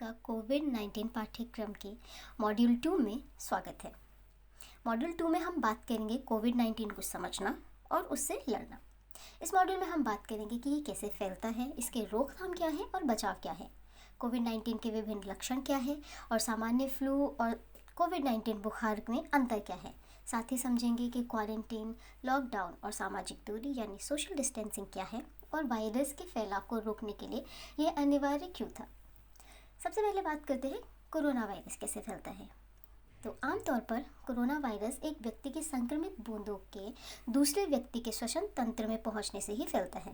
का कोविड-19 पाठ्यक्रम के मॉड्यूल 2 में स्वागत है। मॉड्यूल 2 में हम बात करेंगे कोविड-19 को समझना और उससे लड़ना। इस मॉड्यूल में हम बात करेंगे कि ये कैसे फैलता है, इसके रोकथाम क्या है और बचाव क्या है, कोविड-19 के विभिन्न लक्षण क्या है और सामान्य फ्लू और कोविड-19 बुखार में अंतर क्या है। साथ ही समझेंगे कि क्वारंटीन, लॉकडाउन और सामाजिक दूरी यानी सोशल डिस्टेंसिंग क्या है और वायरस के फैलाव को रोकने के लिए ये अनिवार्य क्यों था। सबसे पहले बात करते हैं कोरोना वायरस कैसे फैलता है। तो आमतौर पर कोरोना वायरस एक व्यक्ति की संक्रमित बूंदों के दूसरे व्यक्ति के श्वसन तंत्र में पहुंचने से ही फैलता है।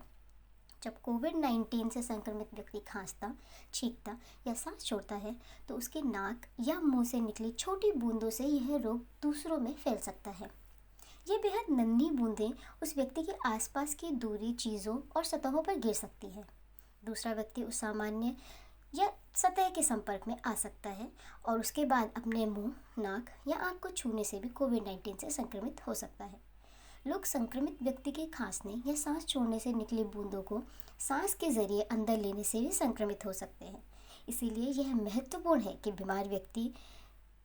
जब कोविड-19 से संक्रमित व्यक्ति खांसता, छींकता या सांस छोड़ता है तो उसके नाक या मुंह से निकली छोटी बूंदों से यह रोग दूसरों में फैल सकता है। ये बेहद नन्ही बूंदें उस व्यक्ति के आसपास की दूरी चीज़ों और सतहों पर गिर सकती है। दूसरा व्यक्ति उस सामान्य या सतह के संपर्क में आ सकता है और उसके बाद अपने मुंह, नाक या आंख को छूने से भी कोविड-19 से संक्रमित हो सकता है। लोग संक्रमित व्यक्ति के खांसने या सांस छोड़ने से निकली बूंदों को सांस के जरिए अंदर लेने से भी संक्रमित हो सकते हैं। इसीलिए यह महत्वपूर्ण है कि बीमार व्यक्ति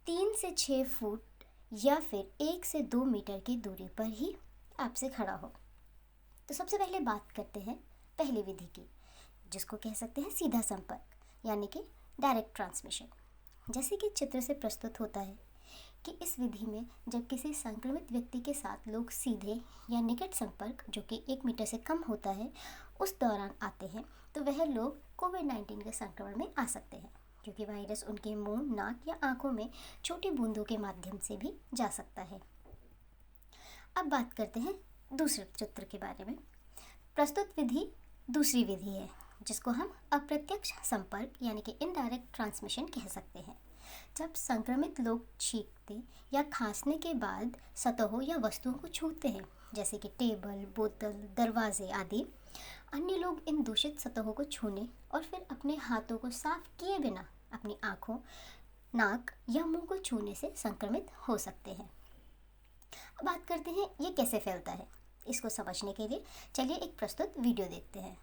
3 से 6 फुट या फिर 1 से 2 मीटर की दूरी पर ही आपसे खड़ा हो। तो सबसे पहले बात करते हैं पहली विधि की, जिसको कह सकते हैं सीधा संपर्क यानी कि डायरेक्ट ट्रांसमिशन। जैसे कि चित्र से प्रस्तुत होता है कि इस विधि में जब किसी संक्रमित व्यक्ति के साथ लोग सीधे या निकट संपर्क जो कि 1 मीटर से कम होता है उस दौरान आते हैं तो वह लोग कोविड-19 के संक्रमण में आ सकते हैं, क्योंकि वायरस उनके मुंह, नाक या आंखों में छोटी बूंदों के माध्यम से भी जा सकता है। अब बात करते हैं दूसरे चित्र के बारे में। प्रस्तुत विधि दूसरी विधि है जिसको हम अप्रत्यक्ष संपर्क यानी कि इनडायरेक्ट ट्रांसमिशन कह सकते हैं। जब संक्रमित लोग छींकते या खांसने के बाद सतहों या वस्तुओं को छूते हैं, जैसे कि टेबल, बोतल, दरवाजे आदि, अन्य लोग इन दूषित सतहों को छूने और फिर अपने हाथों को साफ किए बिना अपनी आँखों, नाक या मुंह को छूने से संक्रमित हो सकते हैं। अब बात करते हैं ये कैसे फैलता है। इसको समझने के लिए चलिए एक प्रस्तुत वीडियो देखते हैं।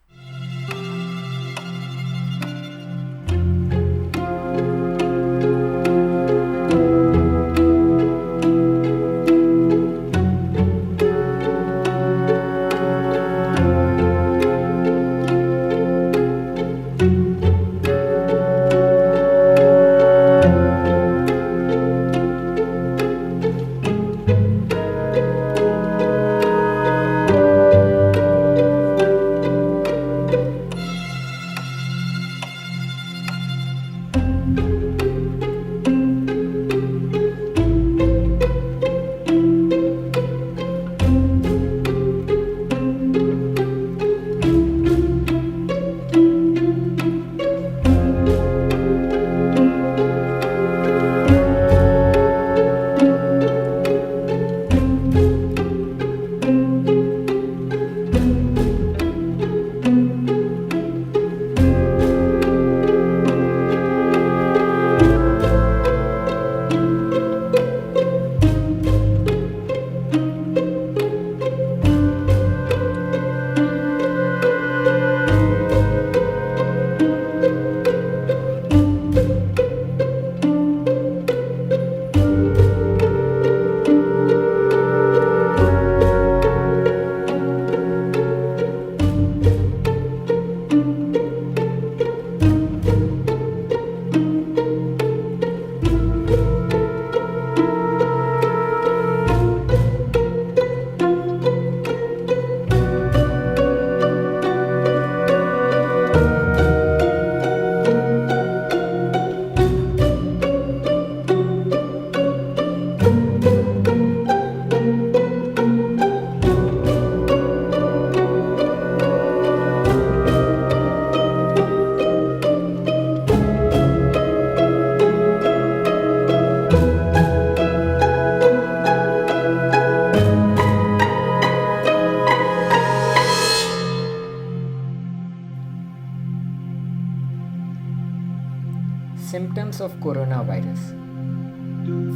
Symptoms of coronavirus.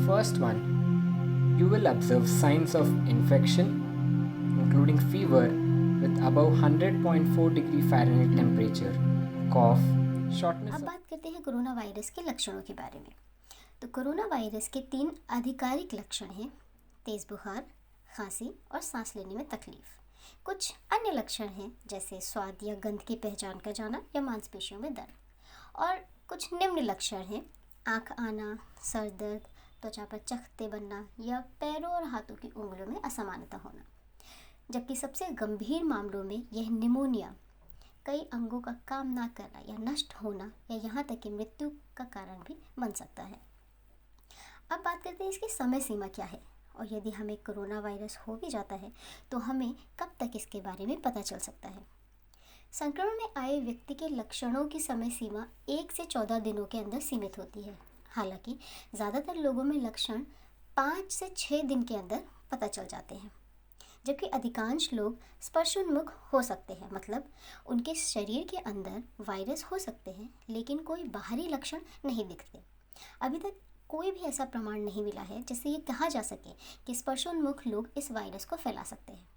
First one, you will observe signs of infection, including fever with above 100.4 degree Fahrenheit temperature, cough, shortness अब of बात करते हैं कोरोना वायरस के लक्षणों के बारे में। तो कोरोना वायरस के 3 आधिकारिक लक्षण हैं: तेज़ बुखार, खांसी और सांस लेने में तकलीफ। कुछ अन्य लक्षण हैं जैसे स्वाद या गंध की पहचान का जाना या मांसपेशियों में दर्द। और कुछ निम्न लक्षण हैं: आँख आना, सर दर्द, त्वचा पर चकत्ते बनना या पैरों और हाथों की उंगलियों में असमानता होना। जबकि सबसे गंभीर मामलों में यह निमोनिया, कई अंगों का काम ना करना या नष्ट होना या यहाँ तक कि मृत्यु का कारण भी बन सकता है। अब बात करते हैं इसकी समय सीमा क्या है, और यदि हमें कोरोना वायरस हो भी जाता है तो हमें कब तक इसके बारे में पता चल सकता है। संक्रमण में आए व्यक्ति के लक्षणों की समय सीमा 1 से 14 दिनों के अंदर सीमित होती है। हालांकि ज़्यादातर लोगों में लक्षण 5 से 6 दिन के अंदर पता चल जाते हैं, जबकि अधिकांश लोग स्पर्शोन्मुख हो सकते हैं, मतलब उनके शरीर के अंदर वायरस हो सकते हैं लेकिन कोई बाहरी लक्षण नहीं दिखते। अभी तक कोई भी ऐसा प्रमाण नहीं मिला है जिससे ये कहा जा सके कि स्पर्शोन्मुख लोग इस वायरस को फैला सकते हैं।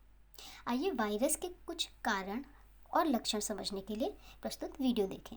आइए वायरस के कुछ कारण और लक्षण समझने के लिए प्रस्तुत वीडियो देखें।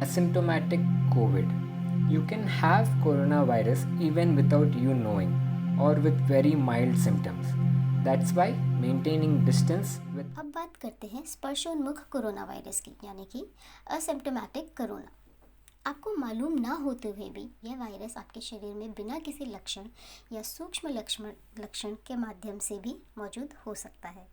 Asymptomatic COVID. You can have coronavirus even without you knowing or with very mild symptoms. That's why maintaining distance with. अब बात करते हैं स्पर्शोन्मुख कोरोना वायरस की, यानी कि असिम्प्टोमेटिक कोरोना। आपको मालूम ना होते हुए भी यह वायरस आपके शरीर में बिना किसी लक्षण या सूक्ष्म लक्षण के माध्यम से भी मौजूद हो सकता है।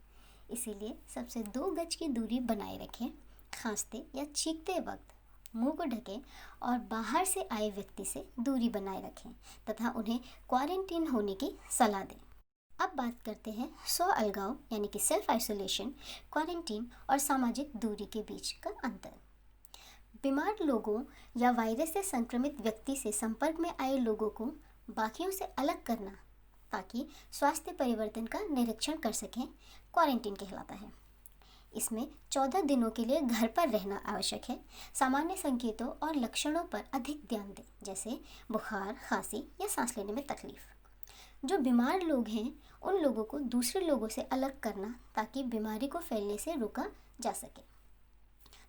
इसीलिए सबसे 2 गज की दूरी बनाए रखें। खांसते या छींकते वक्त मुंह को ढकें और बाहर से आए व्यक्ति से दूरी बनाए रखें तथा उन्हें क्वारंटीन होने की सलाह दें। अब बात करते हैं स्व अलगाव यानी कि सेल्फ आइसोलेशन, क्वारंटीन और सामाजिक दूरी के बीच का अंतर। बीमार लोगों या वायरस से संक्रमित व्यक्ति से संपर्क में आए लोगों को बाकियों से अलग करना ताकि स्वास्थ्य परिवर्तन का निरीक्षण कर सकें, क्वारंटीन कहलाता है। इसमें 14 दिनों के लिए घर पर रहना आवश्यक है। सामान्य संकेतों और लक्षणों पर अधिक ध्यान दें, जैसे बुखार, खांसी या सांस लेने में तकलीफ। जो बीमार लोग हैं उन लोगों को दूसरे लोगों से अलग करना ताकि बीमारी को फैलने से रोका जा सके।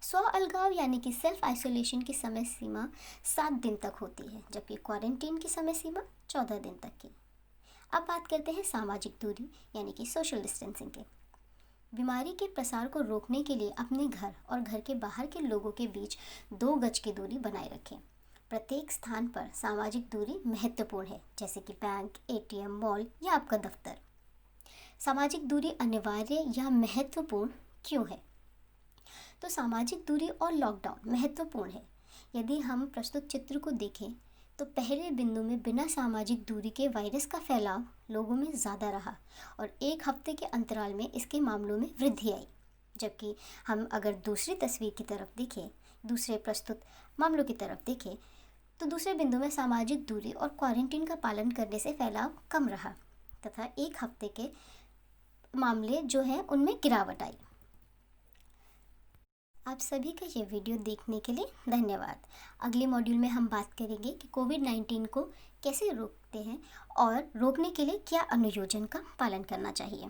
स्व अलगाव यानी कि सेल्फ आइसोलेशन की समय सीमा 7 दिन तक होती है, जबकि क्वारंटीन की समय सीमा 14 दिन तक की। अब बात करते हैं सामाजिक दूरी यानी कि सोशल डिस्टेंसिंग के। बीमारी के प्रसार को रोकने के लिए अपने घर और घर के बाहर के लोगों के बीच 2 गज की दूरी बनाए रखें। प्रत्येक स्थान पर सामाजिक दूरी महत्वपूर्ण है, जैसे कि बैंक, एटीएम, मॉल या आपका दफ्तर। सामाजिक दूरी अनिवार्य या महत्वपूर्ण क्यों है? तो सामाजिक दूरी और लॉकडाउन महत्वपूर्ण है। यदि हम प्रस्तुत चित्र को देखें तो पहले बिंदु में बिना सामाजिक दूरी के वायरस का फैलाव लोगों में ज़्यादा रहा और 1 हफ्ते के अंतराल में इसके मामलों में वृद्धि आई। जबकि हम अगर दूसरी तस्वीर की तरफ देखें, दूसरे प्रस्तुत मामलों की तरफ देखें, तो दूसरे बिंदु में सामाजिक दूरी और क्वारंटीन का पालन करने से फैलाव कम रहा तथा 1 हफ्ते के मामले जो हैं उनमें गिरावट आई। आप सभी का ये वीडियो देखने के लिए धन्यवाद। अगले मॉड्यूल में हम बात करेंगे कि कोविड-19 को कैसे रोकते हैं और रोकने के लिए क्या अनुयोजन का पालन करना चाहिए।